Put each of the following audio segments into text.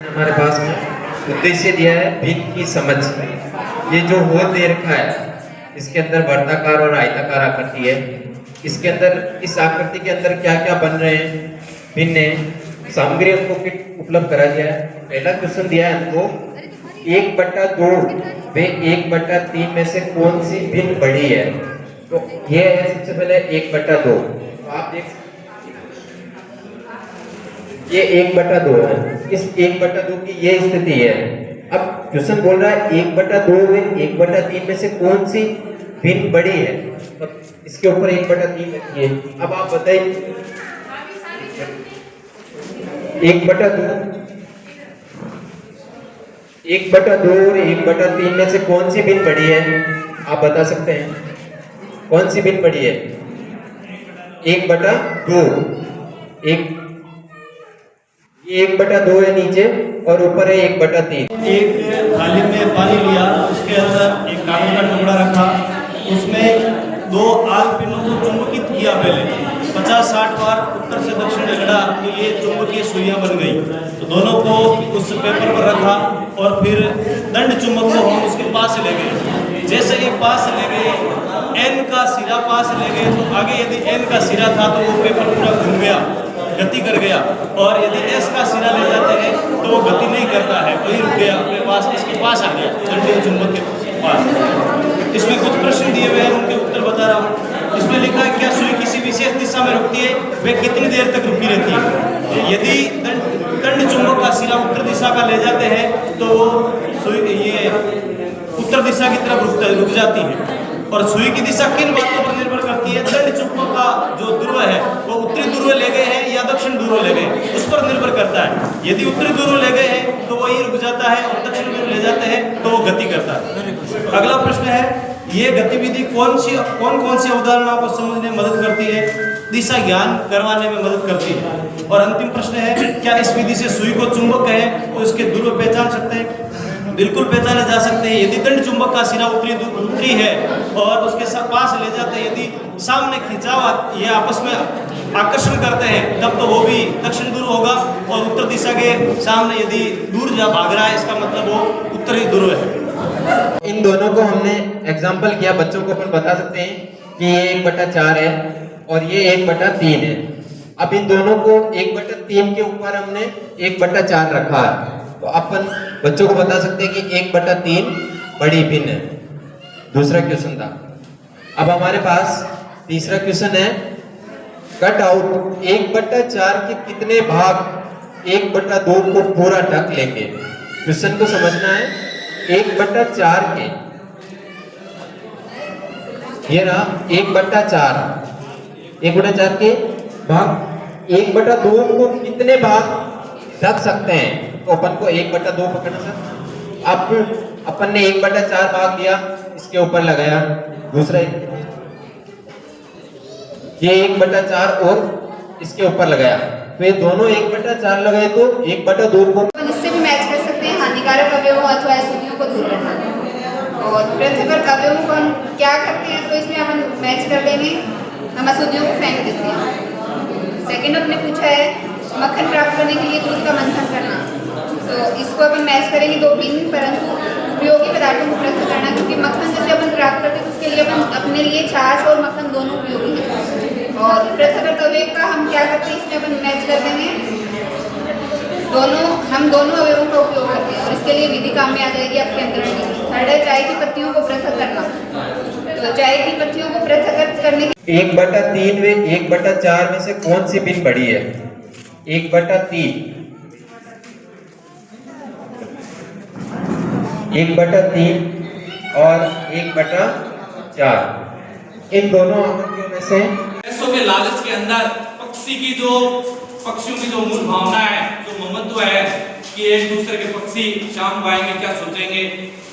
हमारे पास में उद्देश्य दिया है भिन्न की समझ। ये जो होल दे रखा है इसके अंदर वर्ताकार और आयताकार आकृति है। इसके अंदर इस आकृति के अंदर क्या क्या बन रहे हैं, भिन्न सामग्री हमको किट उपलब्ध करा दिया है। पहला क्वेश्चन दिया है हमको 1/2 वे 1/3 में से कौन सी भिन्न बड़ी है। तो ये है सबसे पहले 1/2। तो आप देख ये 1/2 है। इस 1/2 की ये स्थिति है। अब क्वेश्चन बोल रहा है 1/2 में 1/3 में से कौन सी भिन्न बड़ी है। तो इसके ऊपर 1/3 रखिए। अब आप बताइए 1/2 और 1/3 में से कौन सी भिन्न बड़ी है। आप बता सकते हैं कौन सी भिन्न बड़ी है। 1/2 ये 1/2 है नीचे और ऊपर है 1/3। एक थाली में पानी लिया, उसके अंदर एक कागज का टुकड़ा रखा, उसमें 2 आग पिनों को चुंबकित किया। पहले 50-60 बार उत्तर से दक्षिण रगड़ा तो ये चुंबकीय सुइयां बन गई। तो दोनों को उस पेपर पर रखा और फिर दंड चुंबक को हम उसके पास ले गए। जैसे ही पास ले गए, एन का सिरा पास ले गए, तो आगे यदि एन का सिरा था तो वो पेपर पूरा घूम गया, गति कर गया। और यदि एस का सिरा ले जाते हैं तो वो गति नहीं करता है, वही रुक गया, अपने पास इसके पास आ गया, दंडीय चुंबक के पास। इसमें कुछ प्रश्न दिए हुए हैं, उनके उत्तर बता रहा हूँ। इसमें लिखा है क्या सुई किसी विशेष दिशा में रुकती है, वे कितनी देर तक रुकी रहती है। यदि दंड चुंबक का सिरा उत्तर दिशा का ले जाते हैं तो सुई ये उत्तर दिशा की तरफ रुक जाती है। और सुई की दिशा किन बातों पर निर्भर करती है। दंड चुंबक का जो ध्रुव है वो उत्तरी ध्रुव ले गए हैं या दक्षिण ध्रुव ले गए, उस पर निर्भर करता है। यदि उत्तरी ध्रुव ले गए हैं तो वही रुक जाता है, और दक्षिण ध्रुव ले जाते हैं तो वो गति करता है। अगला प्रश्न है ये गतिविधि कौन कौन सी अवधारणाओं को समझने में मदद करती है, दिशा ज्ञान करवाने में मदद करती है। और अंतिम प्रश्न है क्या इस विधि से सुई को चुंबक कहें तो इसके ध्रुव पहचान सकते हैं। बिल्कुल पहचाने जा सकते हैं। यदि दंड चुंबक का सिरा उत्तरी है और उसके पास ले जाते हैं, यदि सामने खिंचाव ये आपस में आकर्षण करते हैं, तब तो वो भी दक्षिण ध्रुव होगा। और उत्तर दिशा के सामने यदि दूर जा भाग रहा है, इसका मतलब वो उत्तरी ध्रुव है। इन दोनों को हमने एग्जाम्पल किया, बच्चों को अपन बता सकते हैं कि ये 1/4 है और ये 1/3 है। अब इन दोनों को 1/3 के ऊपर हमने 1/4 रखा है, तो अपन बच्चों को बता सकते हैं कि 1/3 बड़ी भिन्न है। दूसरा क्वेश्चन था। अब हमारे पास तीसरा क्वेश्चन है कट आउट 1/4 के कितने भाग 1/2 को पूरा ढक लेंगे। क्वेश्चन को समझना है। 1/4 के ये रहा 1/4 के भाग 1/2 को कितने भाग ढक सकते हैं। तो अपन को 1/2 पकड़ना सर। अब अपन ने 1/4 भाग दिया, इसके ऊपर लगाया दूसरा ये 1/4 और इसके ऊपर लगाया, तो ये दोनों 1/4 लगाए तो 1/2 को इससे भी मैच कर सकते हैं हानिकारक अवयवों अथवा अशुद्धियों को दूर करना। और पृथक अवयवों को हम क्या करते हैं तो इसमें हम मैच कर देंगे, हम अशुद्धियों को फेंक देते हैं। सेकंड अपने पूछा है मक्खन प्राप्त करने के लिए दूध का मंथन करना, तो इसको अपन मैच करेंगे 2 भिन्न परंतु उपयोगी पदार्थों को पृथक करना। क्योंकि मक्खन जैसे अपन प्राप्त करते हैं तो उसके लिए अपन अपने लिए छाछ और मक्खन दोनों उपयोगी है। और पृथक अवयव का हम क्या करते हैं, इसमें अपन मैच कर देंगे हम दोनों अवयवों का उपयोग करते हैं। और इसके लिए विधि काम में आ जाएगी आपके अंतरण विधि। थर्ड है चाय की पत्तियों को पृथक करना, तो चाय की पत्तियों को पृथक करने के 1/3 में 1/4 में से कौन सी भिन्न बड़ी है। 1/3 और 1/4 इन दोनों आकृतियों में से पैसों के लालच के अंदर पक्षियों की जो मूल भावना है, जो ममत्व है कि एक दूसरे के पक्षी शाम को आएंगे क्या सोचेंगे।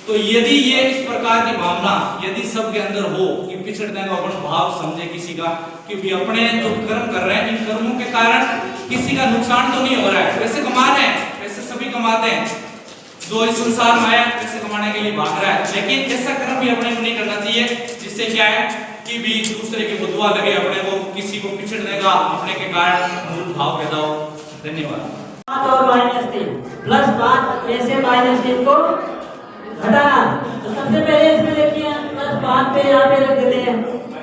तो यदि ये इस प्रकार की भावना यदि सबके अंदर हो कि पिछड़ने का अपन भाव समझे किसी का, क्योंकि अपने जो कर्म कर रहे हैं इन कर्मों के कारण किसी का नुकसान तो नहीं हो रहा है। वैसे कमा रहे हैं, वैसे सभी कमाते हैं, जो इस संसार में आया पैसे कमाने के लिए भाग रहा है, लेकिन ऐसा कर्म भी अपने को नहीं करना चाहिए जिससे क्या है कि भी दूसरे के बुद्धवा लगे, अपने को किसी को पिछड़ने का अपने के कारण मूल भाव पैदा हो। धन्यवाद। 5 और -3 +5 में से -3 को हटाना। तो सबसे पहले इसमें देखिए +5 पे यहाँ पे रख देते हैं,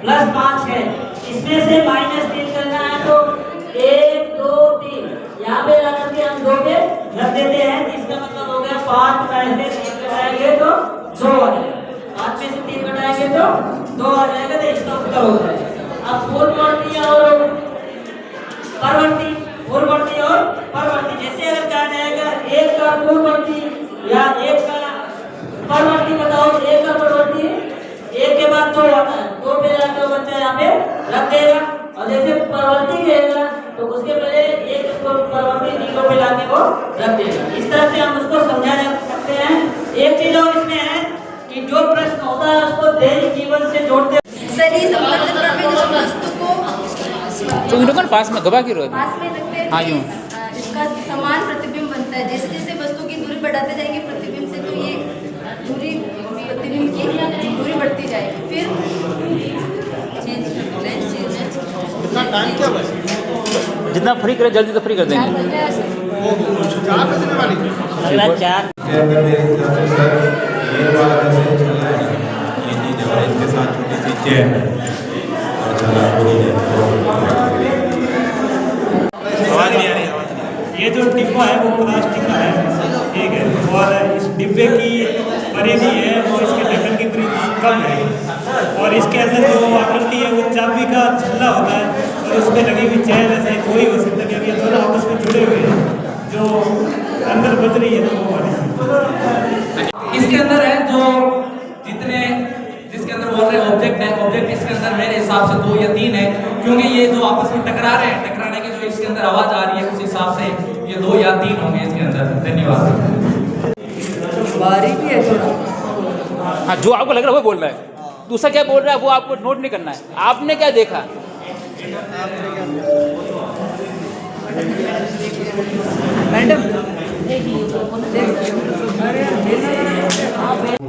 +5 है, इसमें से -3 करना है तो 1 2 3 यहाँ पे ला करके हम 2 पे रख देते हैं। इसका मतलब हो गया 5 में से 3 घटाएंगे तो 2 आ जाएगा, 5 में से 3 घटाएंगे तो 2 आ जाएगा। तो इसका उत्तर हो जाएगा। अब पूर्ववर्ती और परवर्ती जैसे अगर कहा जाएगा एक का पूर्ववर्ती या एक का परवर्ती बताओ, एक का परवर्ती, एक के बाद 2 आता है, 2 पे लाकर बच्चा यहाँ पे रख देगा। और जैसे परवर्ती कहेगा तो उसके पहले एक को परवर्ती 0 पे लाके वो रख देगा। इस तरह से हम उसको समझा जा सकते हैं। एक चीज और इसमें है कि जो प्रश्न होता है उसको दैनिक जीवन से जोड़ते सर ये संबंधित में जो वस्तु को तो इन लोगों ने पास में गवा की रोक पास में रखते हैं, हाँ, यूं। इसका समान प्रतिबिंब बनता है। जैसे जैसे वस्तु की दूरी बढ़ाते जाएंगे प्रतिबिंब से, तो ये दूरी प्रतिबिंब की दूरी बढ़ती जाएगी। फिर कितना टाइम क्या बचे? जितना फ्री करे जल्दी तो फ्री कर देंगे। 4 बजने वाली अगला 4 इसके साथ छोटी सी चेन आवाज नहीं आ रही। ये जो डिब्बा है वो प्लास्टिक का है, ठीक है, और इस डिब्बे की परिधि है वो इसके ढक्कन की परिधि कम है, और इसके अंदर जो आकृति है वो चाबी का छल्ला होता है, और उसमें लगी हुई चैन ऐसे वही हो सकता है, क्योंकि ये दोनों आपस में जुड़े हुए हैं। जो अंदर बज रही है तो वो वाली इसके अंदर है जो जिसके अंदर बोल रहे हैं ऑब्जेक्ट है, ऑब्जेक्ट इसके अंदर मेरे हिसाब से 2 या 3 है, क्योंकि ये जो आपस में टकरा रहे हैं, टकराने की जो इसके अंदर आवाज आ रही है उस हिसाब से ये 2 या 3 होंगे इसके अंदर। धन्यवाद। बारीकी है थोड़ा। हाँ, जो आपको लग रहा है वो बोल रहा है, दूसरा क्या बोल रहा है वो आपको नोट नहीं करना है। आपने क्या देखा?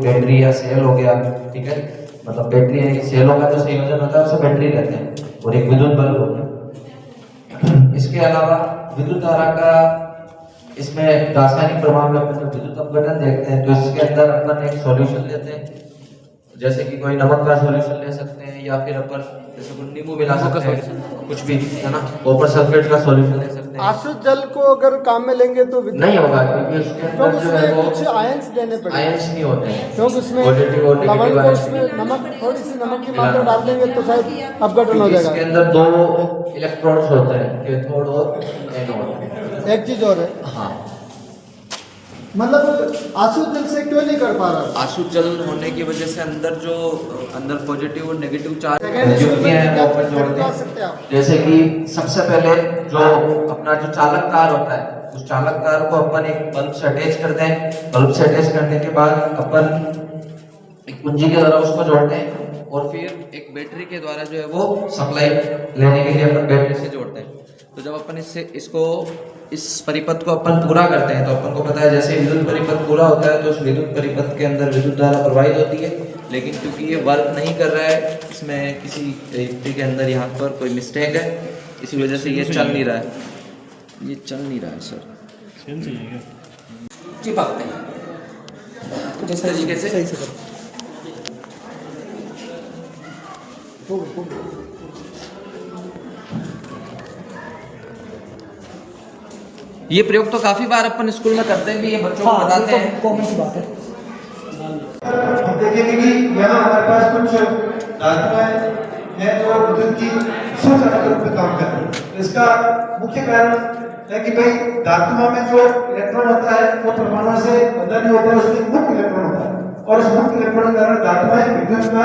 बैटरी या सेल हो गया, ठीक है, मतलब बैटरी या सेलों का जो संयोजन होता है उसे बैटरी कहते हैं, और एक विद्युत बल्ब हो गया। इसके अलावा विद्युत धारा का इसमें रासायनिक प्रभाव में अपन विद्युत अपघटन देखते हैं, तो इसके अंदर अपन एक सॉल्यूशन लेते हैं, जैसे कि कोई नमक का सॉल्यूशन ले सकते हैं, या फिर अपन जैसे कोई नींबू मिला सकते हैं, कुछ भी है ना, कॉपर सल्फेट का सॉल्यूशन ले सकते हैं। आशुद्ध जल को अगर काम में लेंगे तो नहीं होगा, क्योंकि उसके अंदर जो है वो कुछ आयंस देने पड़ेंगे, आयंस नहीं होते हैं, क्योंकि उसमें पॉजिटिव और लवण नेगेटिव को आयंस उसमें नमक थोड़ी सी नमक की मात्रा डाल देंगे तो शायद अपघटन हो इसके जाएगा। अंदर 2 इलेक्ट्रॉन्स होते हैं, कैथोड और एनोड। एक चीज और है, हाँ, मतलब आशुद्ध जल से क्यों नहीं कर पा रहा? आशुद्ध जल होने की वजह से अंदर पॉजिटिव और नेगेटिव चार्ज सेकेंड युक्तियां हैं वो अपन जोड़ते बता हैं। सकते हैं आप? जैसे कि सबसे पहले जो अपना जो चालक तार होता है, उस चालक तार को अपन एक बल्ब से अटैच करते हैं। बल्ब से अटैच करने के बाद अपन एक कुंजी के द्वारा उसको जोड़ते हैं, और फिर एक बैटरी के द्वारा जो है वो सप्लाई लेने के लिए अपन बैटरी से जोड़ते हैं। तो जब अपन इसको इस परिपथ को अपन पूरा करते हैं, तो अपन को पता है जैसे विद्युत परिपथ पूरा होता है तो उस विद्युत परिपथ के अंदर विद्युत धारा प्रवाहित होती है, लेकिन क्योंकि ये वर्क नहीं कर रहा है, इसमें किसी युक्ति के अंदर यहाँ पर कोई मिस्टेक है, इसी वजह से ये चल नहीं रहा है, ये चल नहीं रहा है सर। चिपकते हैं कुछ इस तरीके से। सही से ये प्रयोग तो काफी बार अपन स्कूल में करते हैं भी, ये बच्चों को बताते हैं। कॉमन सी बात है। हम देखेंगे कि यहाँ हमारे पास कुछ धातुएं हैं जो विद्युत की सूचना के रूप में काम कर रही है। इसका मुख्य कारण है कि भाई धातुओं में जो इलेक्ट्रॉन होता है वो परमाणु से अंदर नहीं होता है, उसमें मुक्त इलेक्ट्रॉन होता है, और उस मुक्त इलेक्ट्रॉन के कारण धातुएं विद्युत का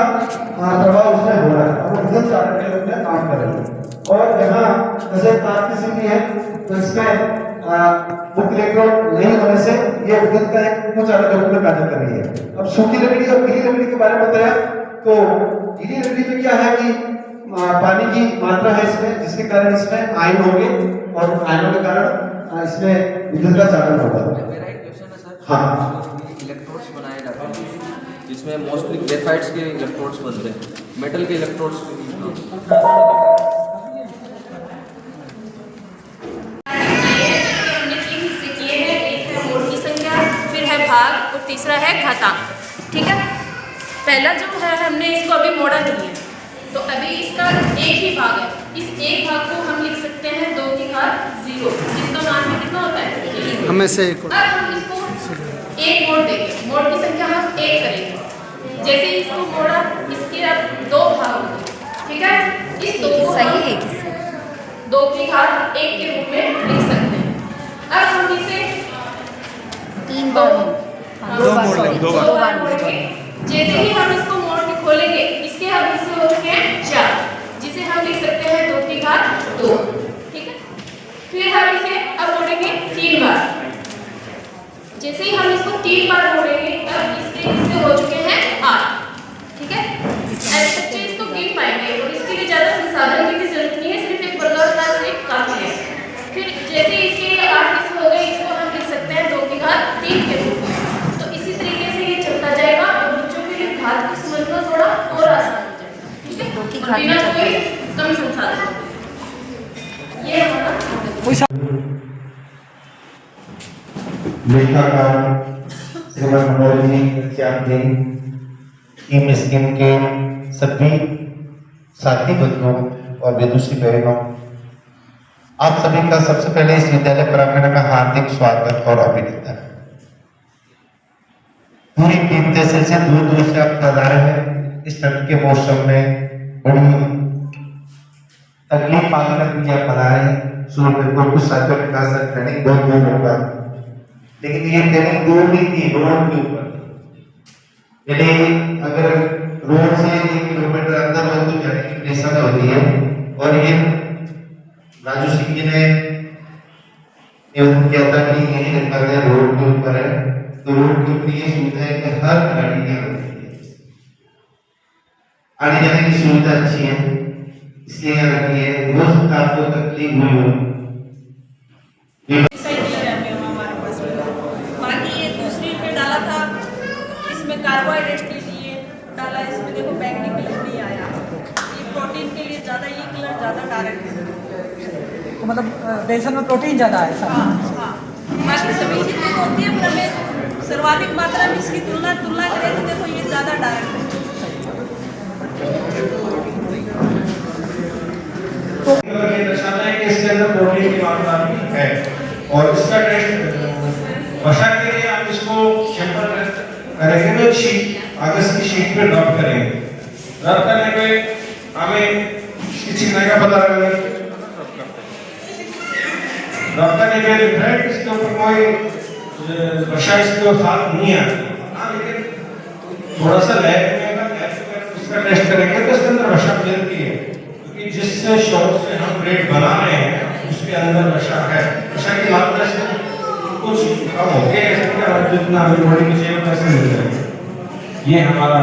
प्रभाव उसमें हो रहा है, वो विद्युत चालक के रूप में काम कर रही है। और यहाँ जैसे तार की सिटी है तो इसमें मुक्त इलेक्ट्रॉन नहीं होने से ये विद्युत का एक चालक के रूप में कार्य कर रही है। अब सूखी लकड़ी और गीली लकड़ी के बारे में बताया, तो गीली लकड़ी में क्या है कि पानी की मात्रा है इसमें, जिसके कारण इसमें आयन होंगे, और आयनों के कारण इसमें विद्युत का चालन होगा। मेरा एक क्वेश्चन है सर, हाँ, इलेक्ट्रोड्स बनाए जाते हैं जिसमें मोस्टली ग्रेफाइट्स के इलेक्ट्रोड्स बनते हैं, मेटल के इलेक्ट्रोड्स तीसरा है घातांक। ठीक है, पहला जो है हमने इसको अभी मोड़ा नहीं है, तो अभी इसका एक ही भाग है। इस एक भाग को हम लिख सकते हैं 2 की घात 0, जिसका मान में कितना होता है, हमें से एक अब हम इसको एक मोड़ देंगे, मोड़ की संख्या हम 1 करेंगे। जैसे ही इसको मोड़ा, इसके अब 2 भाग होंगे। ठीक है, इस 2 को सही है 2 की घात 1 के रूप में लिख सकते हैं। अब हम इसे 3 बार दो बार मोड़ेंगे। जैसे ही हम इसको मोड़ के खोलेंगे, इसके हम हिस्से हो चुके हैं 4, जिसे हम लिख सकते हैं 2 की घात 2। ठीक है, फिर हम इसे अब मोड़ेंगे 3 बार। जैसे ही हम इसको 3 बार मोड़ेंगे, अब इसके हिस्से हो चुके हैं 8। ठीक है, ऐसे बच्चे इसको गिन पाएंगे और इसके लिए ज़्यादा संसाधन की भी जरूरत नहीं है, सिर्फ एक वर्गाकार का सिर्फ काफी है। फिर जैसे इसके 8 हिस्से हो गए, इसको हम लिख सकते हैं 2 की घात 3 के रूप में। तो इसी तरीके से ये चलता जाएगा और बच्चों के लिए घात को समझना थोड़ा और आसान हो जाएगा। ठीक है, और बिना कोई कम संसाधन। ये हमारा लेखाकार श्रीमन मनोहर जी चांदी टीम स्कीम के सभी साथी बंधुओं और विदुषी बहनों, आप सभी का सबसे पहले इस विद्यालय प्रांगण में हार्दिक स्वागत और अभिनंदन। पूरी टीम जैसे से दूर दूर से आप पधारे हैं। इस ठंड के मौसम में बड़ी तकलीफ पाकर भी आप पधारे हैं। शुरू में को कुछ साथियों ने कहा सर ट्रेनिंग बहुत दूर होगा, लेकिन ये ट्रेनिंग दूर नहीं थी, रोड के ऊपर। यदि अगर रोड से 1 किलोमीटर अंदर हो तो जाने की परेशानी होती है। और ये राजू सिंह जी ने निवेदन किया था कि यही रखा रोड के ऊपर है, तो रोड के ऊपर ये सुविधा है कि हर गाड़ी यहाँ होती है, आने जाने की सुविधा अच्छी है, इसलिए यहाँ रखी है। रोज आपको तकलीफ हुई हो बाकी ये दूसरी पे डाला था, इसमें कार्बोहाइड्रेट के लिए डाला, इसमें देखो बैंगनी कलर नहीं आया। ये प्रोटीन के लिए ज़्यादा, ये कलर ज़्यादा डायरेक्ट है, तो मतलब बेसन में प्रोटीन ज़्यादा है। हाँ हाँ, बाकी सभी चीज़ें होती है, पर हमें सर्वाधिक मात्रा में इसकी तुलना करें तो देखो ये ज़्यादा डायरेक्ट है। ये दर्शाता है कि इसके अंदर प्रोटीन की मात्रा है। और इसका टेस्ट वसा के लिए आप इसको सैंपल टेस्ट करेंगे तो शीट, कागज की शीट पे ड्रॉप करेंगे। ड्रॉप करने पे हमें इसकी चिकनाई का पता लगेगा। ड्रॉप करने पे डिफरेंट इसके ऊपर कोई वसा इसके साथ नहीं आती। हाँ, लेकिन थोड़ा सा लैब में अगर उसका टेस्ट करेंगे तो इसके अंदर वसा मिलती है, क्योंकि जिस शॉट से हम ब्रेड बना रहे हैं उसके अंदर वसा है। वसा की मात्रा से कुछ कम हो गया, ऐसे जितना हमें बॉडी में चाहिए वैसे मिल जाएगा। ये हमारा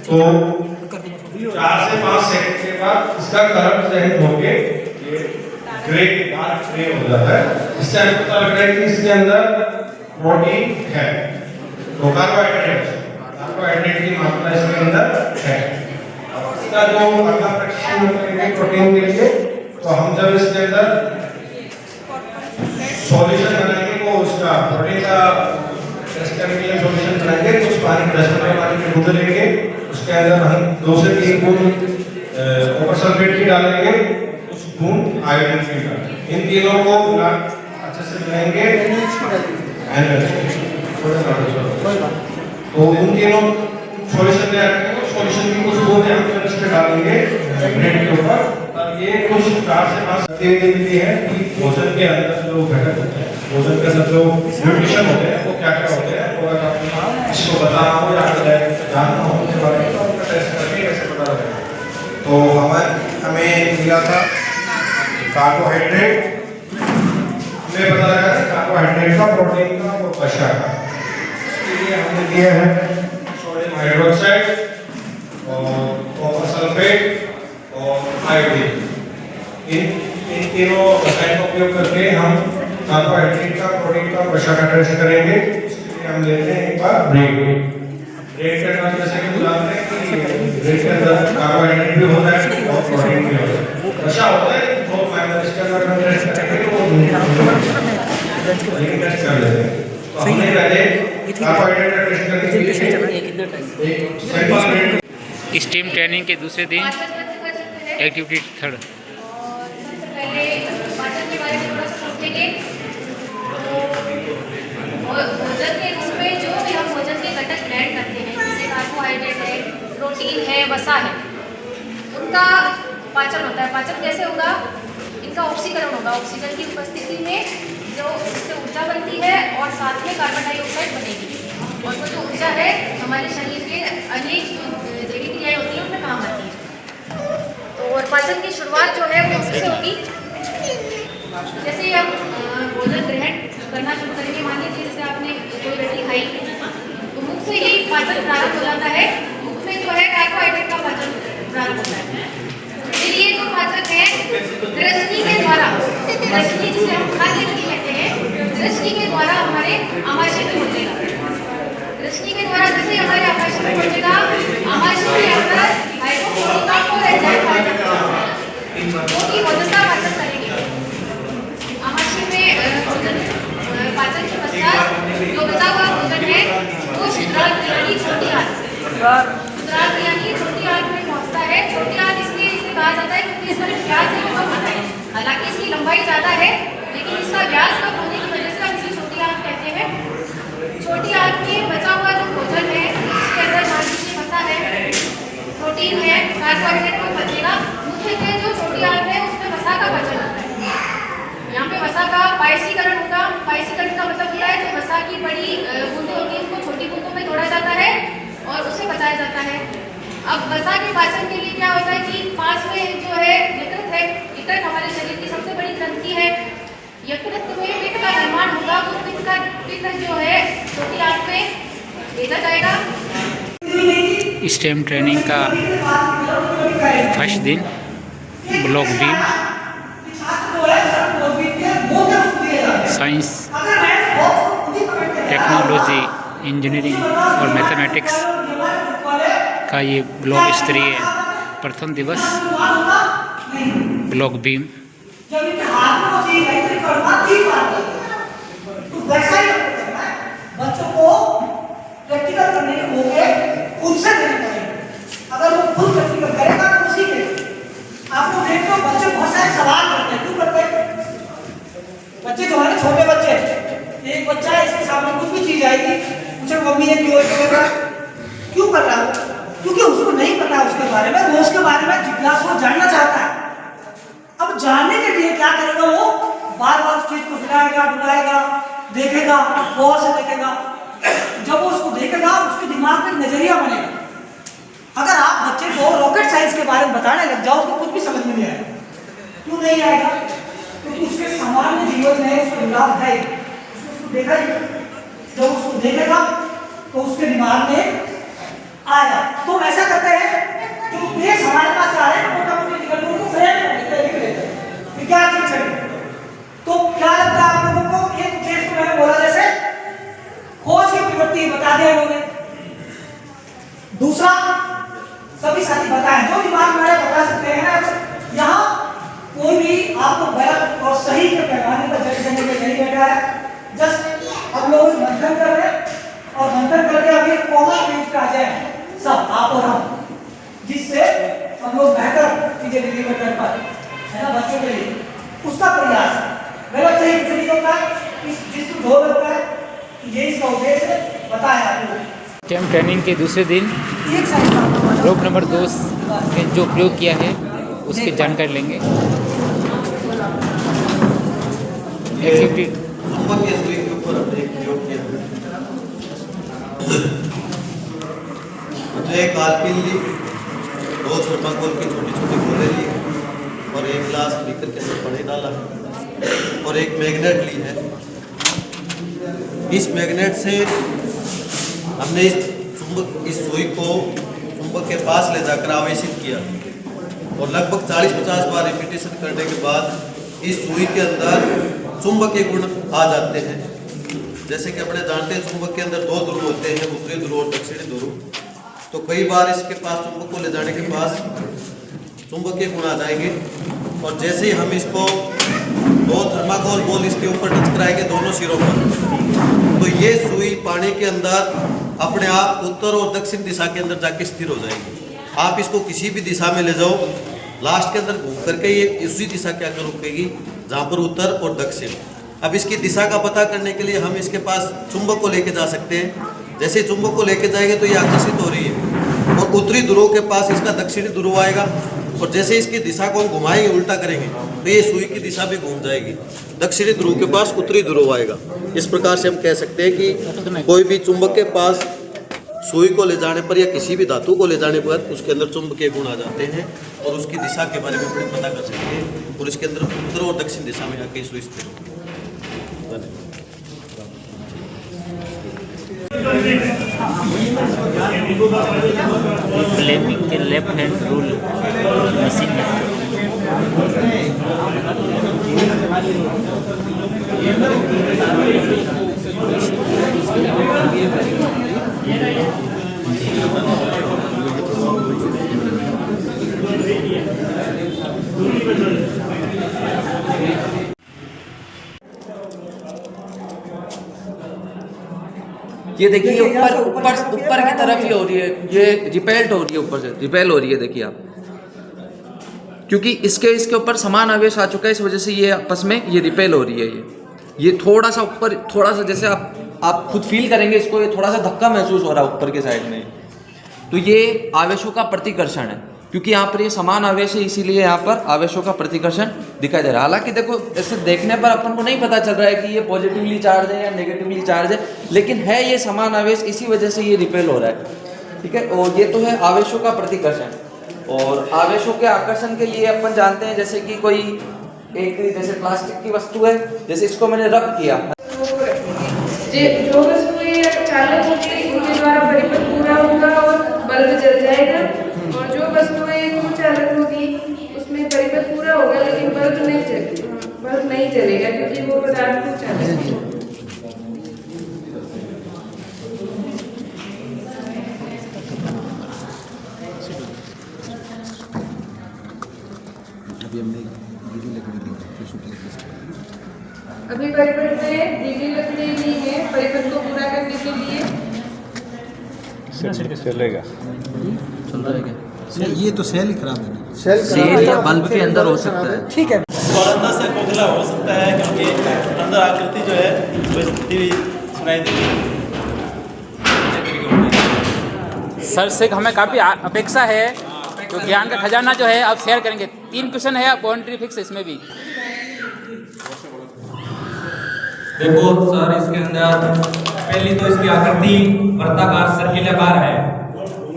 तो 4 से 5 सेकंड के बाद इसका कलर चेंज होके ये ग्रे डार्क ग्रे हो जाता है। इससे हमें पता लगता है कि इसके अंदर प्रोटीन है। तो कार्बोहाइड्रेट की मात्रा इसके अंदर है। इसका जो अगला प्रशिक्षण करेंगे प्रोटीन के लिए, तो हम जब इसके अंदर सॉल्यूशन बनाएंगे तो उसका प्रोटीन का टेस्ट करने के लिए सॉल्यूशन बनाएंगे। कुछ पानी 10 लीटर पानी में डूब लेंगे, उसके अंदर हम 2 से 3 बूंद कॉपर सल्फेट की डालेंगे, कुछ बूंद आयोडीन की डालेंगे। इन तीनों को अच्छे से मिलाएंगे। तो उन तीनों सॉल्यूशन तैयार करेंगे। सॉल्यूशन की कुछ बूंदें हम इस पे डालेंगे ब्रेड के ऊपर। अब ये कुछ 4 से 5 देती है कि भोजन के अंदर जो घटक होते हैं, भोजन के अंदर जो न्यूट्रिशन होते हैं वो क्या क्या होते हैं, तो अगर आप इसको बताना हो या जानना हो उसके बारे में, तो उनका टेस्ट करके कैसे पता लगेगा। तो हमें मिला था कार्बोहाइड्रेट, हमें पता लगा था कार्बोहाइड्रेट का, प्रोटीन का और वसा का। इसके लिए हमने दिया है सोडियम हाइड्रोक्साइड और कॉपर सल्फेट और आयोडीन। इन तीनों रसायन का उपयोग करके हम कार्बोहाइड्रेट का, प्रोटीन का, वसा का टेस्ट करेंगे। इसके लिए हम लेते हैं एक बार ब्रेड का नाम, जैसे कि जानते हैं कि ब्रेड के अंदर कार्बोहाइड्रेट भी होता है और प्रोटीन भी होता है। वसा होता है बहुत मैग्नेटिक टेस्ट कर लेते हैं। तो हमने पहले कार्बोहाइड्रेट का टेस्ट करके स्टीम ट्रेनिंग के दूसरे दिन एक्टिविटी थर्ड। पहले पाचन के बारे में थोड़ा सा समझेंगे। और भोजन के रूप में जो भी हम भोजन के घटक ग्रहण करते हैं, जैसे कार्बोहाइड्रेट है, प्रोटीन है, वसा है, उनका पाचन होता है। पाचन कैसे होगा? इनका ऑक्सीकरण होगा। ऑक्सीजन की उपस्थिति में जो इससे ऊर्जा बनती है और साथ में कार्बन डाइऑक्साइड बनेगी, और वो जो ऊर्जा है हमारे शरीर के अनेक जैविक क्रियाएं होती हैं उनमें काम आती है। और पाचन की शुरुआत जो है वो उससे होगी, जैसे ही हम भोजन ग्रहण करना शुरू करेंगे। मान लीजिए जैसे आपने कोई रोटी खाई तो मुख से ही पाचन प्रारंभ हो जाता है। मुख में जो है कार्बोहाइड्रेट का पाचन प्रारंभ होता है। फिर ये जो पाचन है रश्मि के द्वारा, रश्मि जिसे हम खाद्य रश्मि कहते हैं, रश्मि के द्वारा हमारे आमाशय में पहुंचेगा। रश्मि के द्वारा जैसे हमारे आमाशय में पहुंचेगा, आमाशय के अंदर हाइड्रोक्लोरिक और एंजाइम पाए जाते हैं जो कि भोजन का पाचन करेंगे। आमाशय में पाचन के पश्चात जो बचा हुआ भोजन है वो शुद्रांत यानी छोटी आंत, शुद्रांत यानी छोटी आंत में पहुंचता है। छोटी आंत इसलिए इसे कहा जाता है क्योंकि इसका व्यास है वो कम होता है। हालांकि इसकी लंबाई ज्यादा है, लेकिन इसका व्यास कम होने की वजह से हम इसे छोटी आंत कहते हैं। छोटी आंत में बचा हुआ जो भोजन है इसके अंदर मान लीजिए वसा है, प्रोटीन है, कार्बोहाइड्रेट को बचेगा। मुख्यतः जो छोटी आंत है उसमें वसा का पाचन होता है। यहाँ पे वसा का पायसीकरण होगा। पायसीकरण का मतलब होता है जो वसा की बड़ी बूंदें होती हैं उसको छोटी बूंदों में तोड़ा जाता है और उसे पचाया जाता है। अब वसा के पाचन के लिए क्या होता है कि पास में जो है यकृत है। यकृत हमारे शरीर की सबसे बड़ी ग्रंथि है। यकृत में पित्त का निर्माण होगा। वो पित्त जो है छोटी आंत में भेजा जाएगा। स्टेम ट्रेनिंग का फर्स्ट दिन block beam, science, technology, engineering और मैथमेटिक्स का ये ब्लॉक स्तरीय प्रथम दिवस ब्लॉक बीम। बच्चों को प्रैक्टिकल करने के मौके खुद से देने पड़ेंगे। अगर वो खुद प्रैक्टिकल करेगा तो उसी के आप लोग देख लो बच्चे बहुत सारे सवाल करते हैं। क्यों करते हैं? बच्चे जो है ना, छोटे बच्चे, एक बच्चा है इसके सामने कुछ भी चीज आएगी, पूछे मम्मी ये क्यों कर रहा है? क्यों कर रहा है? क्योंकि उसको नहीं पता उसके बारे में, वो उसके बारे में जिज्ञासु वो जानना चाहता है। अब जानने के लिए क्या करेगा? वो बार बार उस चीज को हिलाएगा, डुलाएगा, देखेगा, गौर से देखेगा। जब वो उसको देखेगा उसके दिमाग में नजरिया बनेगा। अगर आप बच्चे को रॉकेट साइंस के बारे में बताने लग जाओ तो कुछ भी समझ में नहीं आएगा। क्यों नहीं आएगा? क्योंकि उसके सामान्य जीवन में उसको लाभ है। उसको देखा ही, जब उसको देखेगा तो उसके दिमाग में आएगा। तो ऐसा करते हैं जो देश हमारे पास आ रहे हैं मोटा मोटी निकल उनको फ्रेम कर देते हैं विज्ञान शिक्षक। तो क्या लगता है आप लोगों को? एक देश को मैंने बोला जैसे खोज की प्रवृत्ति बता दिया उन्होंने। दूसरा सभी साथी बताएं जो दिमाग में बता सकते हैं ना। यहाँ कोई भी आपको गलत और सही के पैमाने पर जज करने के नहीं बैठा है। जस्ट हम लोग मंथन कर रहे हैं और मंथन करके अभी कॉमन पेज पे आ जाए सब आप और हम, जिससे हम लोग बेहतर चीजें डिलीवर कर पाए, है ना, बच्चों के लिए। उसका प्रयास गलत सही कुछ नहीं होता है। जिसको जो लगता है ये इसका उद्देश्य बताया आपको। स्टेम ट्रेनिंग के दूसरे दिन ग्रुप नंबर 2 ने जो प्रयोग किया है उसकी जानकारी लेंगे। एक्टिविटी चुंबकीय सुई के ऊपर हमने एक प्रयोग किया। तो एक आलपीन ली, 2 थर्माकोल की छोटी छोटी गोले ली और एक ग्लास बीकर के अंदर पानी डाला और एक मैग्नेट ली है। इस मैग्नेट से हमने इस सुई को चुंबक के पास ले जाकर आवेशित किया और लगभग 40-50 बार रिपीटेशन करने के बाद इस सुई के अंदर चुंबकीय गुण आ जाते हैं। जैसे कि अपने जानते हैं चुंबक के अंदर 2 ध्रुव होते हैं, उत्तरी ध्रुव और दक्षिणी ध्रुव। तो कई बार इसके पास चुंबक को ले जाने के पास चुंबकीय गुण आ जाएंगे और जैसे ही हम इसको 2 थर्माकोल बॉल इसके ऊपर टच कराएंगे दोनों सिरों पर, तो ये सुई पानी के अंदर अपने आप उत्तर और दक्षिण दिशा के अंदर जाके स्थिर हो जाएगी। आप इसको किसी भी दिशा में ले जाओ, लास्ट के अंदर घूम करके ये उसी दिशा के आकर रुकेगी जहाँ पर उत्तर और दक्षिण। अब इसकी दिशा का पता करने के लिए हम इसके पास चुंबक को लेके जा सकते हैं। जैसे चुंबक को लेके जाएंगे तो ये आकर्षित हो रही है और उत्तरी ध्रुव के पास इसका दक्षिणी ध्रुव आएगा, और जैसे इसकी दिशा को हम घुमाएंगे, उल्टा करेंगे, तो ये सुई की दिशा भी घूम जाएगी, दक्षिणी ध्रुव के पास उत्तरी ध्रुव आएगा। इस प्रकार से हम कह सकते हैं कि कोई भी चुंबक के पास सुई को ले जाने पर या किसी भी धातु को ले जाने पर उसके अंदर चुंबकीय गुण आ जाते हैं और उसकी दिशा के बारे में अपने पता कर सकते हैं, और इसके अंदर उत्तर और दक्षिण दिशा में जाके सुई स्थिर होगी। फ्लेमिंग के लेफ्ट हैंड रूल मशीन ये देखिए ऊपर की तरफ ही हो रही है, ये रिपेल्ट हो रही है, ऊपर से रिपेल हो रही है। देखिए आप, क्योंकि इसके ऊपर समान आवेश आ चुका है, इस वजह से ये आपस में ये रिपेल हो रही है। ये थोड़ा सा ऊपर, थोड़ा सा जैसे आप खुद फील करेंगे इसको, ये थोड़ा सा धक्का महसूस हो रहा है ऊपर के साइड में। तो ये आवेशों का प्रतिकर्षण है, क्योंकि यहाँ पर ये समान आवेश है, इसीलिए यहाँ पर आवेशों का प्रतिकर्षण दिखाई दे रहा है। हालांकि देखो, ऐसे देखने पर अपन को नहीं पता चल रहा है कि ये पॉजिटिवली चार्ज है या नेगेटिवली चार्ज है, लेकिन है ये समान आवेश, इसी वजह से ये रिपेल हो रहा है। ठीक है, और ये तो है आवेशों का प्रतिकर्षण। और आवेशों के आकर्षण के लिए अपन जानते हैं, जैसे कि कोई एक जैसे प्लास्टिक की वस्तु है, जैसे इसको मैंने रब किया, जो वस्तुएं चालक होती है उनके द्वारा परिपथ पूरा होगा और बल्ब जल जाएगा, और जो वस्तुएं चालक होगी उसमें परिपथ पूरा होगा लेकिन बल्ब नहीं जलेगा क्योंकि वो पदार्थ को चालक है। अभी परिपथ में गीली लकड़ी ली है परिपथ को पूरा करने के लिए। चलेगा ये तो सेल ही खराब है ना, सेल या बल्ब के अंदर हो सकता है। ठीक है, अंदर से खोखला हो सकता है क्योंकि अंदर आकृति जो है वो स्थिति हुई सुनाई देती है। सर से हमें काफ़ी अपेक्षा है, तो ज्ञान का खजाना जो है आप शेयर करेंगे। 3 क्वेश्चन है, बाउंड्री फिक्स इसमें भी। देखो सर, इसके अंदर पहली तो इसकी आकृति वर्ताकार सर्किलाकार है,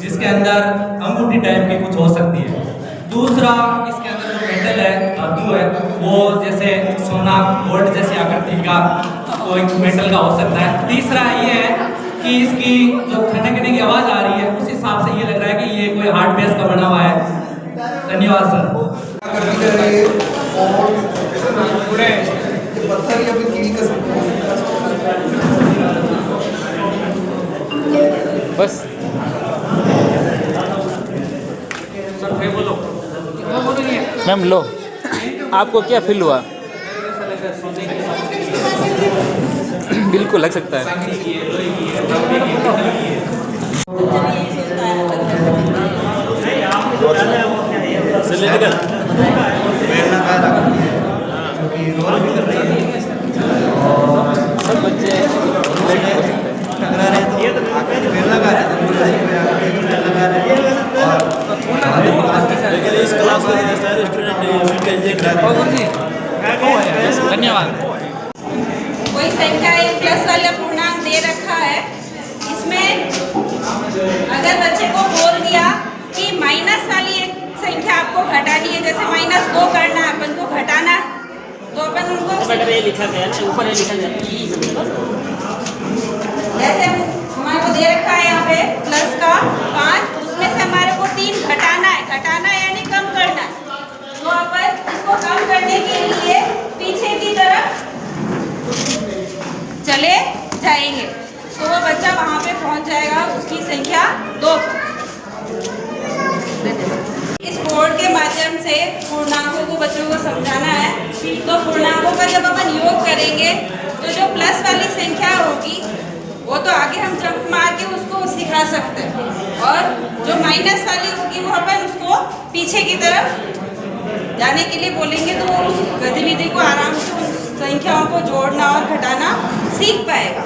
जिसके अंदर अंगूठी टाइप की कुछ हो सकती है। दूसरा, इसके अंदर जो मेटल है, धातु है, वो जैसे सोना गोल्ड जैसी आकृति का तो एक मेटल का हो सकता है। तीसरा ये है कि इसकी जो खनकने की आवाज आ रही है, उस हिसाब से ये लग रहा है कि ये कोई हार्ड बेस का बना हुआ है। धन्यवाद सर। बस मैम लो, आपको क्या फील हुआ? बिल्कुल लग सकता है। सब बच्चे टकरा रहे तो पेड़ लगा रहे थे, लेकिन इस क्लास में सारे स्टूडेंट धन्यवाद। कोई संख्या एक प्लस वाला पूर्णांक दे रखा है, इसमें अगर बच्चे को बोल दिया कि माइनस वाली एक संख्या आपको घटानी है, जैसे -2 करना है अपन को घटाना, तो अपन उनको लिखा गया ना, ऊपर लिखा गया जैसे हमारे को दे रखा है यहाँ पे प्लस का 5, उसमें से हमारे को 3 घटाना है यानी कम करना है। तो अपन इसको कम करने के लिए पीछे की तरफ चले जाएंगे, तो वो बच्चा वहाँ पे पहुँच जाएगा उसकी संख्या 2 पर। इस बोर्ड के माध्यम से पूर्णांकों को बच्चों को समझाना है। तो पूर्णांकों का जब अपन योग करेंगे तो जो प्लस वाली संख्या होगी वो तो आगे हम जंप मार के उसको सिखा सकते हैं, और जो माइनस वाली होगी वो अपन उसको पीछे की तरफ जाने के लिए बोलेंगे, तो वो उस गतिविधि को आराम से उन संख्याओं को जोड़ना और घटाना सीख पाएगा।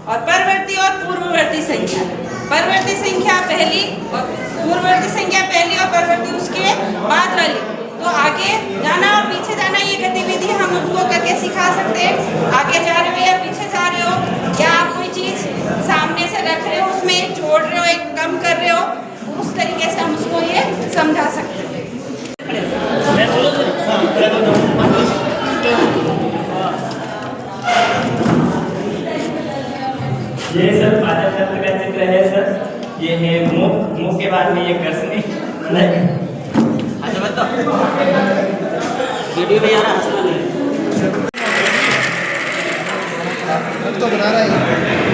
और परवर्ती और पूर्ववर्ती संख्या, परवर्ती संख्या पहली और पूर्ववर्ती संख्या पहली और परवर्ती उसके बाद वाली, तो आगे जाना और पीछे जाना ये गतिविधि हम उसको करके सिखा सकते हैं। आगे जा रहे हो या पीछे जा रहे हो, या आप कोई चीज सामने से रख रहे हो उसमें जोड़ रहे हो, एक कम कर रहे हो, उस तरीके से हम उसको ये समझा सकते हैं। ये सर पाचन तंत्र का चित्र है सर। ये है मुख, मुख के बाद में ये गर्सनी। अच्छा बताओ, वीडियो में यार हंसना नहीं तो बना रहा है।